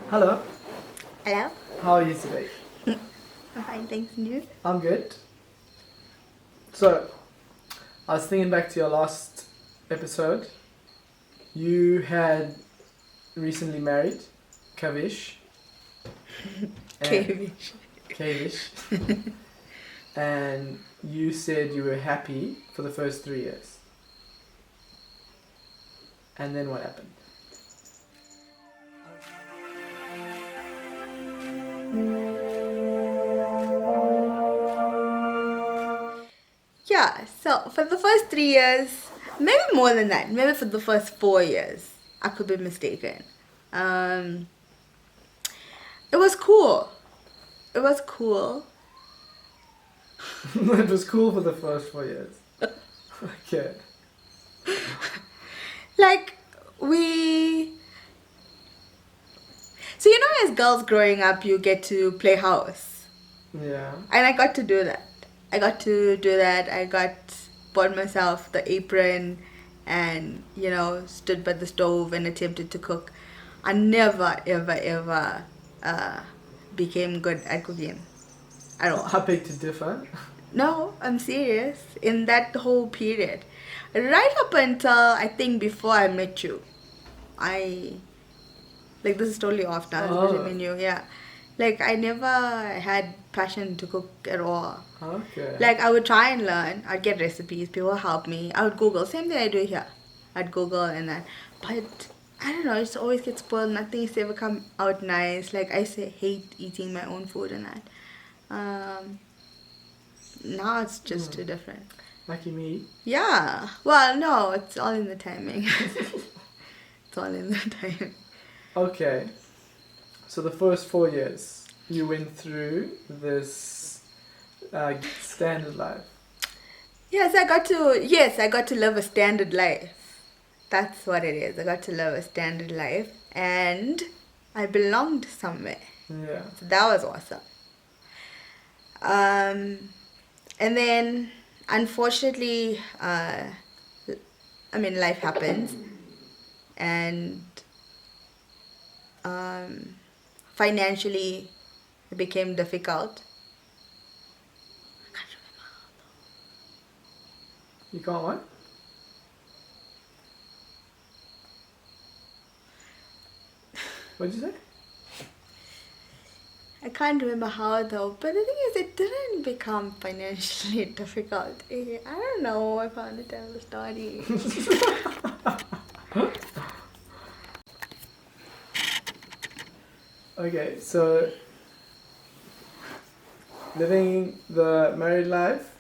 Hello, Hello? how are you today? I'm fine, thanks, and you? I'm good. So, I was thinking back to your last episode. You had recently married Kavish. and- Cavish. Kavish. And you said you were happy for the first 3 years. And then what happened? Yeah, so for the first 3 years, maybe more than that, maybe for the first 4 years, I could be mistaken. Um, it was cool. It was cool. It was cool for the first 4 years. Okay. Like, we. So, you know, as girls growing up, you get to play house. Yeah. And I got to do that. I bought myself the apron and, stood by the stove and attempted to cook. I never, ever, ever became good at cooking at all. I beg to differ. No, I'm serious. In that whole period. Right up until, I think, before I met you. Like, this is totally off now. Oh. Between me and you, yeah. Like, I never had passion to cook at all. Okay. Like, I would try and learn. I'd get recipes. People would help me. I would Google. Same thing I do here. I'd Google and that. But, I don't know. I just always get spoiled. Nothing used to ever come out nice. Like, I hate eating my own food and that. Now it's just too different. Lucky me. Yeah. Well, no. It's all in the timing. It's all in the timing. Okay. So the first 4 years, you went through this standard life. Yes, I got to live a standard life. That's what it is. I got to live a standard life and I belonged somewhere. Yeah. So that was awesome. And then unfortunately, life happens and financially it became difficult. I can't remember. You can't what? What'd you say? I can't remember how though, but the thing is, it didn't become financially difficult. I don't know if I want to tell the story. Okay, so living the married life,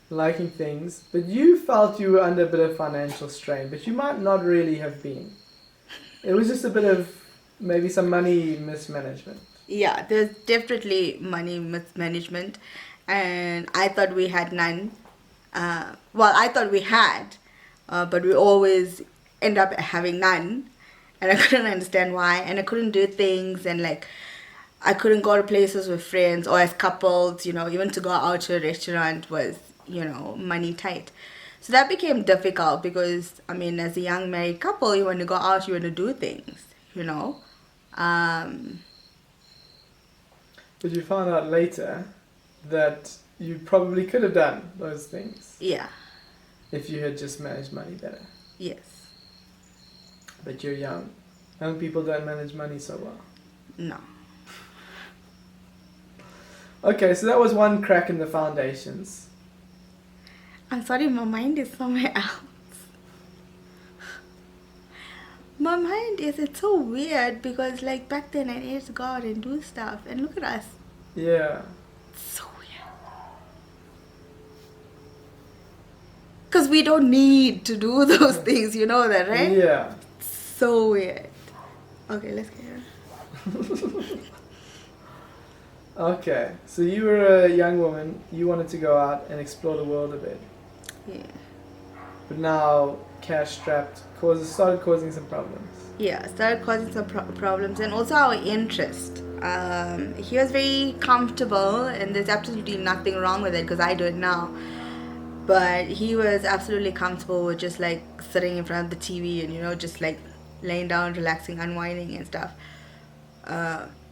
liking things, but you felt you were under a bit of financial strain, but you might not really have been. It was just a bit of maybe some money mismanagement. Yeah, there's definitely money mismanagement, and I thought we had none. I thought we had, but we always end up having none, and I couldn't understand why, and I couldn't do things, and like, I couldn't go to places with friends or as couples, even to go out to a restaurant was, money tight. So that became difficult because, as a young married couple, you want to go out, you want to do things. But you found out later that you probably could have done those things Yeah. if you had just managed money better. Yes. But you're young. Young people don't manage money so well. No. Okay, so that was one crack in the foundations. I'm sorry, my mind is somewhere else. My mind is, it's so weird because like back then I needed to go out and do stuff and look at us. Yeah. It's so weird. Because we don't need to do those things, you know that, right? Yeah. So weird. Okay, let's get on. Okay, so you were a young woman, you wanted to go out and explore the world a bit. Yeah. But now, cash strapped started causing some problems. Yeah, started causing some problems and also our interest. He was very comfortable and there's absolutely nothing wrong with it because I do it now. But he was absolutely comfortable with just like sitting in front of the TV and just like laying down, relaxing, unwinding and stuff.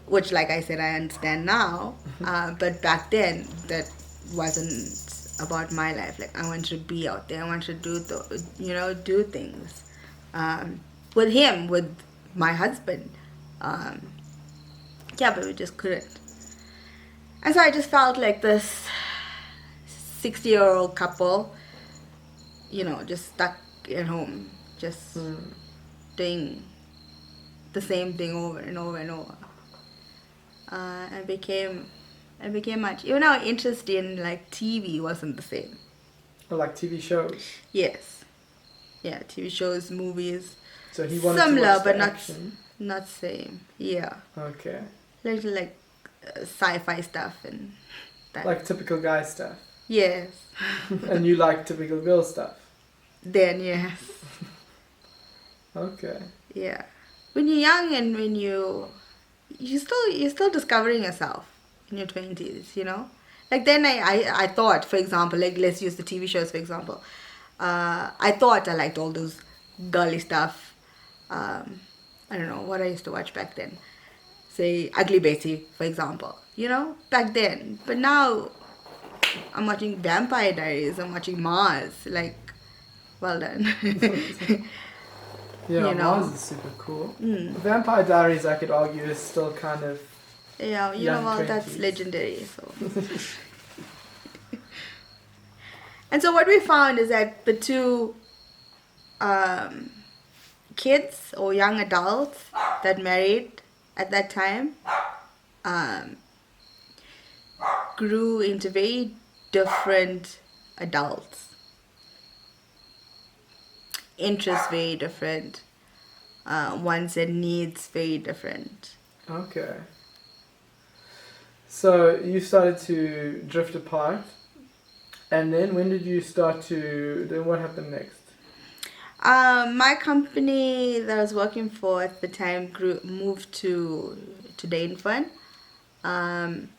which, like I said, I understand now. But back then, that wasn't about my life. Like, I wanted to be out there. I wanted to do things with him, with my husband. Um, yeah, but we just couldn't. And so I just felt like this 60-year-old couple, just stuck at home, just doing the same thing over and over and over. And became much. Even our interest in like TV wasn't the same. Or like TV shows. Yes, yeah, TV shows, movies. So he wanted similar, to watch but the action. not same. Yeah. Okay. Little like sci-fi stuff and that. Like typical guy stuff. Yes. And you like typical girl stuff. Then yes. Okay. Yeah. When you're young and when you're still discovering yourself in your 20s, Like then I thought, for example, like let's use the TV shows for example. I thought I liked all those girly stuff. I don't know what I used to watch back then. Say Ugly Betty, for example. Back then. But now I'm watching Vampire Diaries. I'm watching Mars. Like, well done. Yeah, Mars is super cool. Vampire Diaries, I could argue, is still kind of yeah, well, 20s. That's legendary. So. And so what we found is that the two kids or young adults that married at that time grew into very different adults. Interests very different. Wants and needs very different. Okay. So you started to drift apart, and then when did you start to? Then what happened next? My company that I was working for at the time moved to Dainfern. And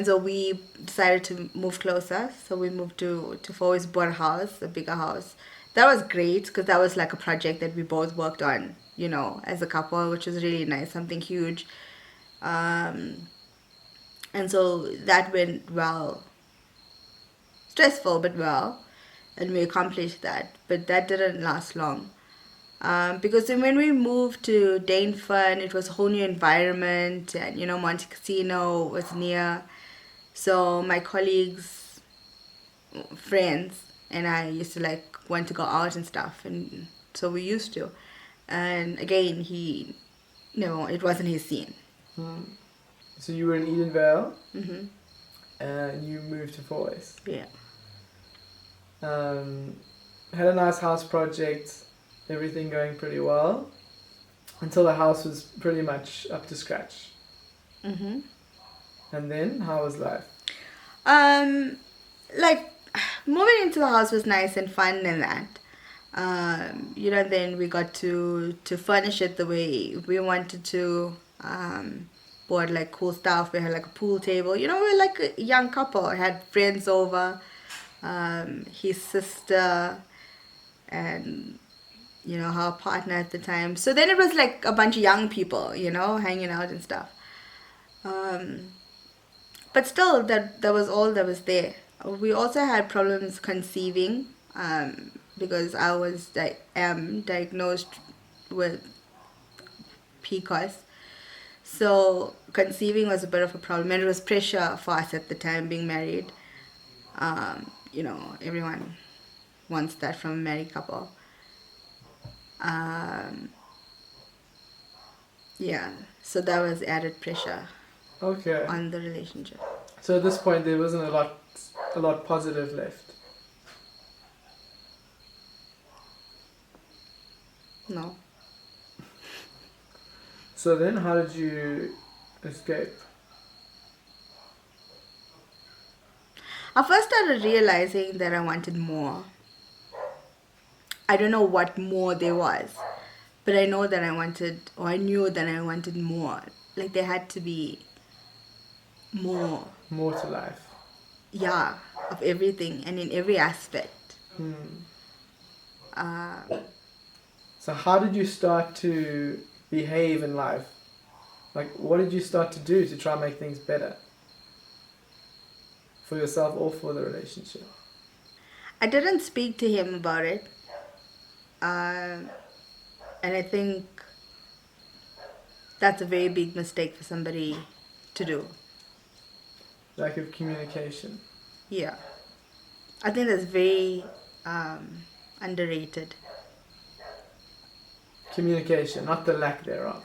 so we decided to move closer. So we moved to Fourways, bought a house, a bigger house. That was great because that was like a project that we both worked on, as a couple, which was really nice, something huge. And so that went well. Stressful, but well. And we accomplished that. But that didn't last long. Because then when we moved to Dainfern, it was a whole new environment. And, Monte Casino was near. So my colleagues, friends, and I used to want to go out and stuff. And so we used to. And again, it wasn't his scene. So you were in Edenvale, Mm-hmm. and you moved to Fourways. Yeah. Had a nice house project, everything going pretty well, until the house was pretty much up to scratch. Mm-hmm. And then, how was life? Moving into the house was nice and fun and that. Then we got to furnish it the way we wanted to. Bought cool stuff. We had a pool table. We're like a young couple. I had friends over, his sister, and her partner at the time. So then it was a bunch of young people, hanging out and stuff. But still, that was all that was there. We also had problems conceiving, because I am diagnosed with PCOS. So conceiving was a bit of a problem, and it was pressure for us at the time being married. Everyone wants that from a married couple. So that was added pressure on the relationship. So at this point there wasn't a lot positive left. No. So then how did you escape? I first started realizing that I wanted more. I don't know what more there was, but I knew that I wanted more. There had to be more. More to life. Yeah, of everything and in every aspect. So how did you start to behave in life Like, what did you start to do to try and make things better? For yourself or for the relationship? I didn't speak to him about it. And I think that's a very big mistake for somebody to do. Lack of communication. Yeah. I think that's very underrated. Communication, not the lack thereof.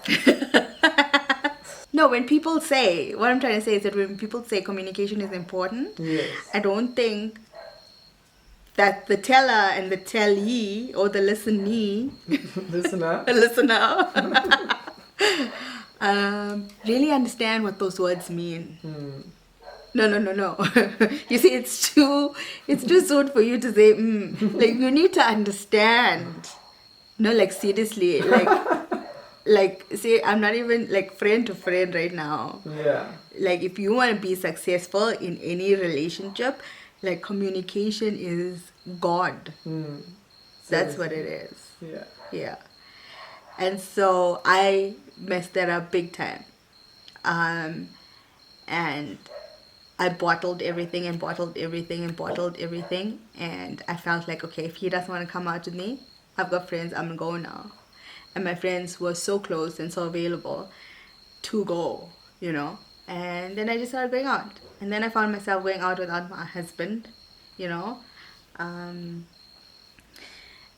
No, when people say, what I'm trying to say is that when people say communication is important, Yes. I don't think that the teller and the tellee or the listenee, Listener. the listener, really understand what those words mean. No. You see, it's too soon for you to say, like, you need to understand. No, like, seriously, like, see, I'm not even, like, friend to friend right now. Yeah. Like, if you want to be successful in any relationship, like, communication is God. That's what it is. Yeah. Yeah. And so I messed that up big time. And I bottled everything. And I felt like, okay, if he doesn't want to come out with me, I've got friends, I'm going to go now. And my friends were so close and so available to go, you know. And then I just started going out. And then I found myself going out without my husband, you know. And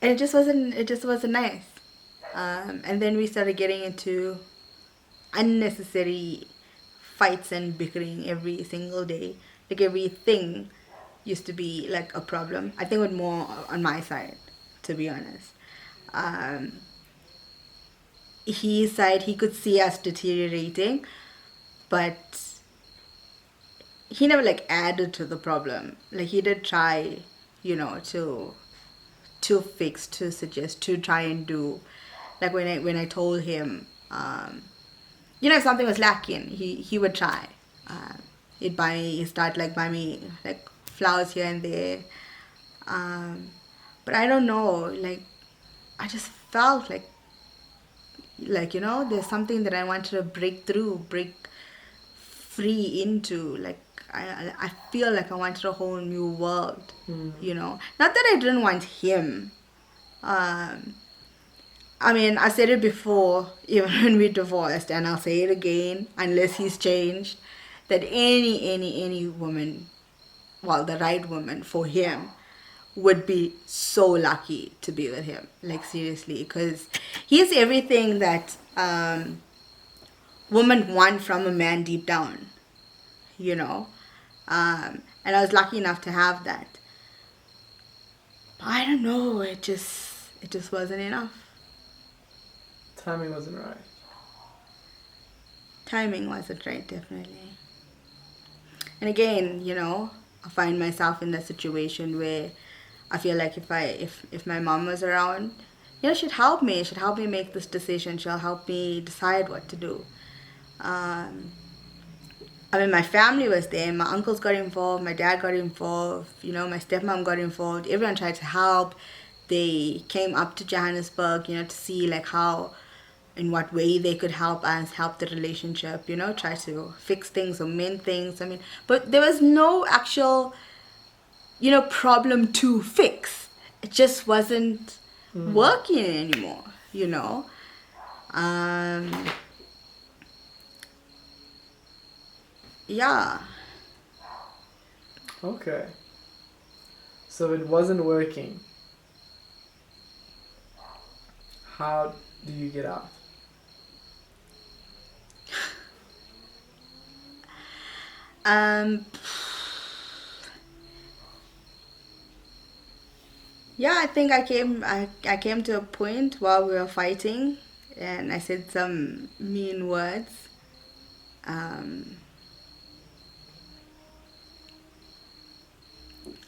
it just wasn't nice. And then we started getting into unnecessary fights and bickering every single day. Like, everything used to be like a problem. I think it was more on my side, to be honest. His side, he could see us deteriorating, but he never, like, added to the problem. Like, he did try, you know, to fix, to suggest, to try and do. Like, when I told him, you know, if something was lacking, he would try. He'd start buy me like flowers here and there. But I don't know, like, I just felt like, you know, there's something that I wanted to break free into. Like, I feel like I wanted a whole new world, you know. Not that I didn't want him. I mean, I said it before, even when we divorced, and I'll say it again, unless he's changed, that any woman, well, the right woman for him, would be so lucky to be with him. Like, seriously, because he's everything that women want from a man deep down, you know. And I was lucky enough to have that. But I don't know, it just wasn't enough. Timing wasn't right. Timing wasn't right, definitely. And again, you know, I find myself in that situation where I feel like if my mom was around, you know, she'd help me make this decision. She'll help me decide what to do. I mean, my family was there. My uncles got involved. My dad got involved. You know, my stepmom got involved. Everyone tried to help. They came up to Johannesburg, you know, to see like how, in what way they could help us, help the relationship, you know, try to fix things or mend things. I mean, but there was no actual, you know, problem to fix. It just wasn't working anymore, you know. Yeah. Okay. So it wasn't working. How do you get out? Yeah, I think I came to a point while we were fighting, and I said some mean words. I'm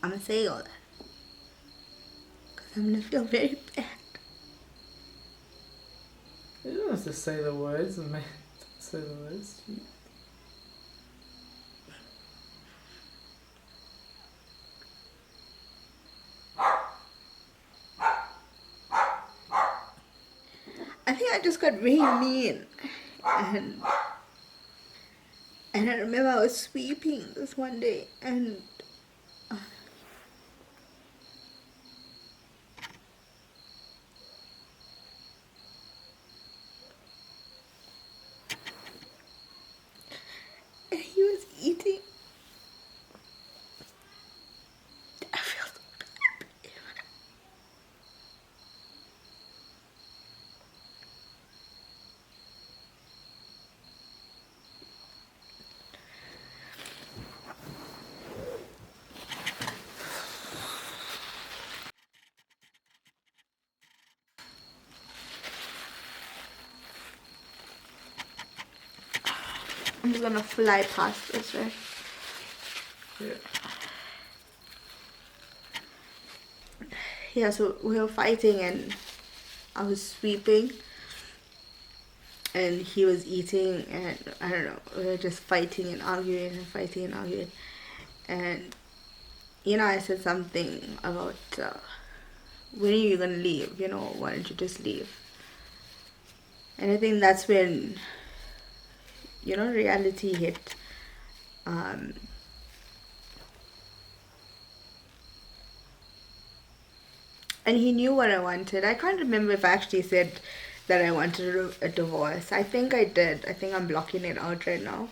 gonna say all that because I'm gonna feel very bad. You don't have to say the words and say the words. I think I just got really mean, and And I remember I was sweeping this one day, and he was eating. I felt so happy. I'm just gonna fly past this, right? Yeah. Yeah, so we were fighting, and I was sweeping, and he was eating, and I don't know, we were just fighting and arguing and fighting and arguing. And, you know, I said something about, when are you gonna leave? You know, why don't you just leave? And I think that's when, you know, reality hit. And he knew what I wanted. I can't remember if I actually said that I wanted a divorce. I think I did. I think I'm blocking it out right now.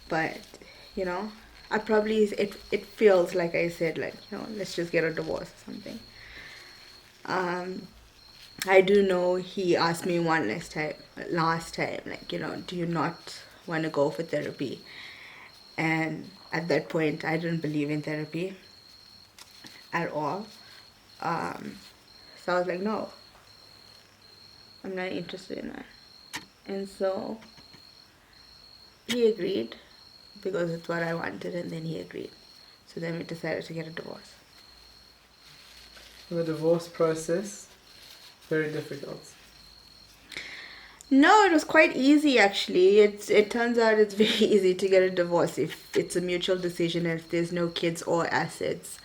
But, you know, I probably, it feels like I said, like, you know, let's just get a divorce or something. I do know he asked me one last time, like, you know, do you not want to go for therapy? And at that point, I didn't believe in therapy at all. So I was like, no, I'm not interested in that. And so he agreed because it's what I wanted, and then he agreed. So then we decided to get a divorce. The divorce process, very difficult. No, it was quite easy actually. It turns out it's very easy to get a divorce if it's a mutual decision and if there's no kids or assets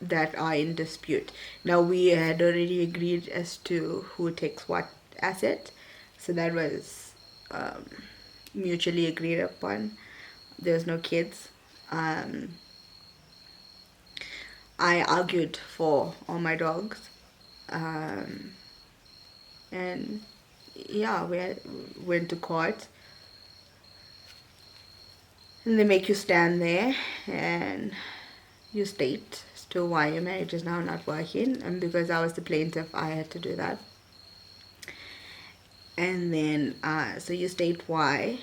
that are in dispute. Now, we had already agreed as to who takes what asset, so that was mutually agreed upon. There's no kids. I argued for all my dogs, and yeah, we went to court, and they make you stand there and you state as to why your marriage is now not working, and because I was the plaintiff, I had to do that. And then so you state why,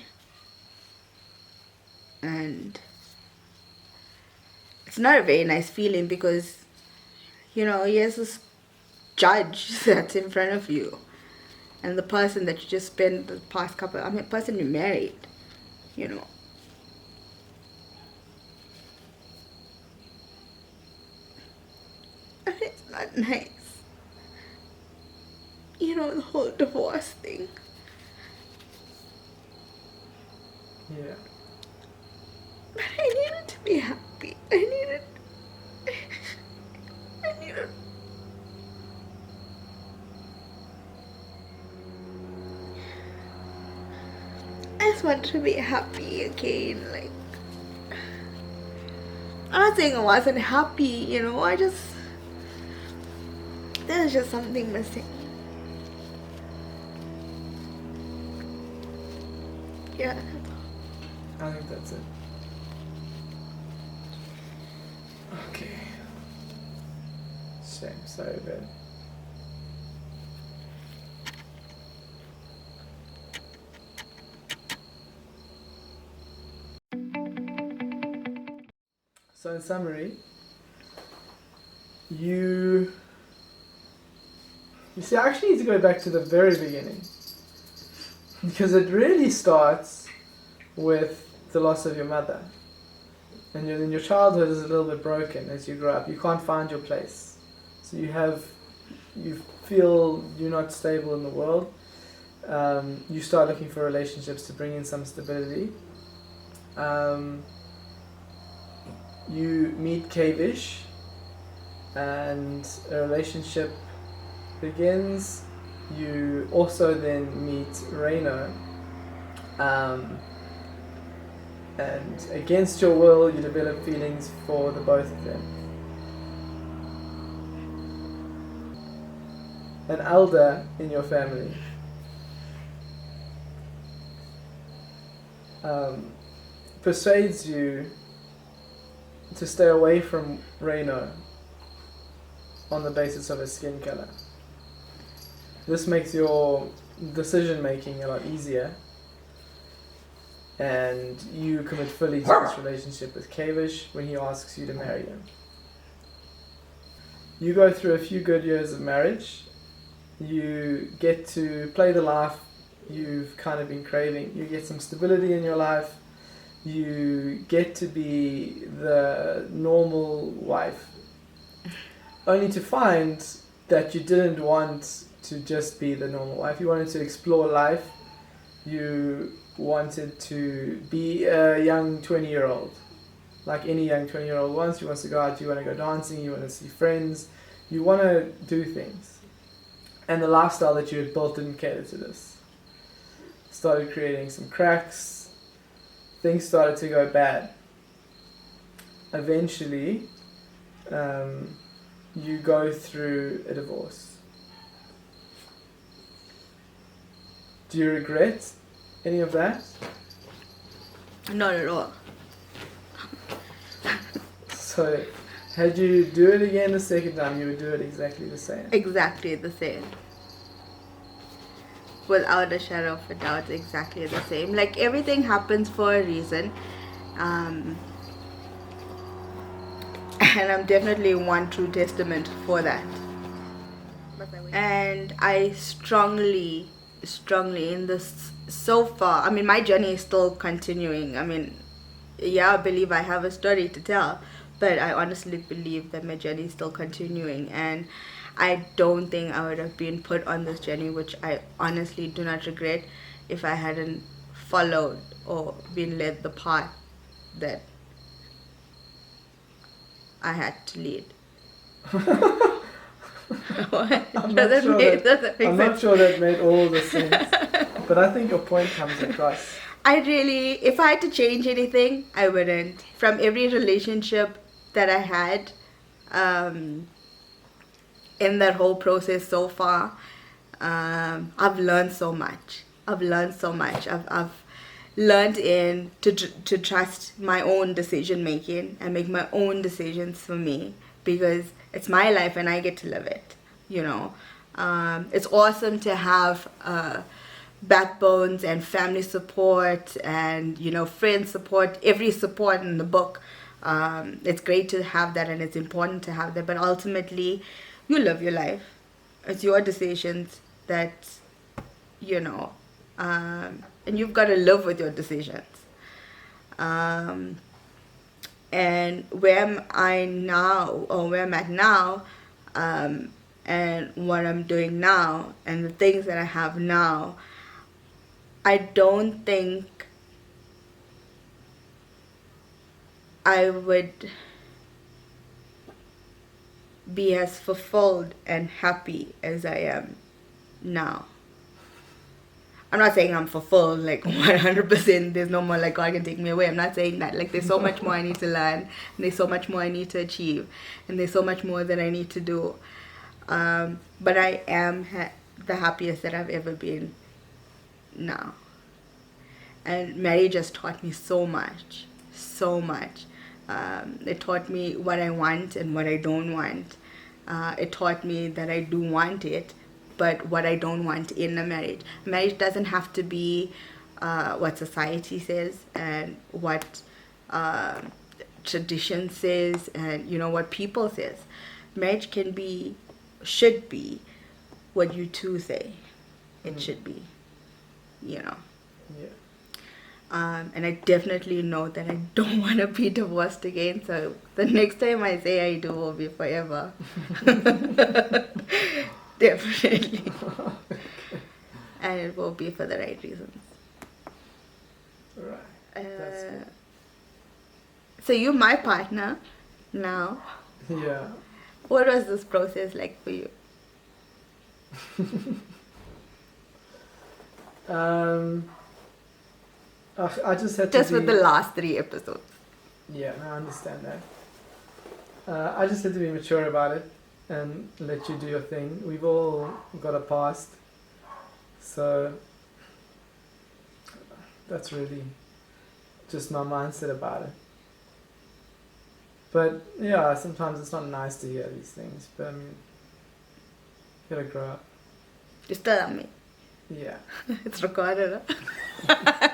and it's not a very nice feeling because, you know, here's this judge that's in front of you, and the person that you just spent the past person you married, you know. And it's not nice. You know, the whole divorce thing. Yeah. But I needed to be happy. I needed I just wanted to be happy again. Like, I'm not saying I wasn't happy, you know, there's just something missing. Yeah. I think that's it. Okay. Shame, sorry, Ben. So in summary, you see, I actually need to go back to the very beginning, because it really starts with the loss of your mother, and your childhood is a little bit broken as you grow up. You can't find your place, so you feel you're not stable in the world. You start looking for relationships to bring in some stability. You meet Kavish, and a relationship begins. You also then meet Reino, And against your will, you develop feelings for the both of them. An elder in your family persuades you to stay away from Reino on the basis of his skin color. This makes your decision making a lot easier, and you commit fully to this relationship with Kavish when he asks you to marry him. You go through a few good years of marriage. You get to play the life you've kind of been craving. You get some stability in your life. You get to be the normal wife. Only to find that you didn't want to just be the normal wife. You wanted to explore life. You wanted to be a young 20-year-old. Like any young 20-year-old wants. You want to go out, you want to go dancing, you want to see friends. You want to do things. And the lifestyle that you had built didn't cater to this. Started creating some cracks. Things started to go bad. Eventually, you go through a divorce. Do you regret any of that? Not at all. So, had you do it again the second time, you would do it exactly the same? Exactly the same. Without a shadow of a doubt, exactly the same. Like, everything happens for a reason. And I'm definitely one true testament for that. And I strongly in this so far, I mean, my journey is still continuing. I mean, yeah, I believe I have a story to tell, but I honestly believe that my journey is still continuing, and I don't think I would have been put on this journey, which I honestly do not regret, if I hadn't followed or been led the path that I had to lead. I'm not sure that made all the sense, but I think your point comes across. If I had to change anything, I wouldn't. From every relationship that I had, in that whole process so far, I've learned so much. I've learned to trust my own decision making and make my own decisions for me, because it's my life and I get to live it, you know. It's awesome to have backbones and family support and, you know, friend support, every support in the book. It's great to have that, and it's important to have that, but ultimately you live your life. It's your decisions that, you know, and you've got to live with your decisions. And where am I now, or where I'm at now, and what I'm doing now, and the things that I have now, I don't think I would be as fulfilled and happy as I am now. I'm not saying I'm fulfilled, like 100%, there's no more like God can take me away. I'm not saying that. Like, there's so much more I need to learn, and there's so much more I need to achieve, and there's so much more that I need to do. But I am the happiest that I've ever been now. And marriage has taught me so much. It taught me what I want and what I don't want. It taught me that I do want it, but what I don't want in a marriage. Marriage doesn't have to be what society says and what tradition says and, you know, what people says. Marriage should be what you two say it should be, you know. Yeah. And I definitely know that I don't want to be divorced again. So the next time I say I do will be forever. Definitely. Okay. And it will be for the right reasons. Right. That's good. So you're my partner now. Yeah. What was this process like for you? I just had to Just with be, the last 3 episodes. Yeah, I understand that. I just had to be mature about it and let you do your thing. We've all got a past, so that's really just my mindset about it. But yeah, sometimes it's not nice to hear these things, but I mean, you gotta grow up. You still on me. Yeah. It's recorded. Huh?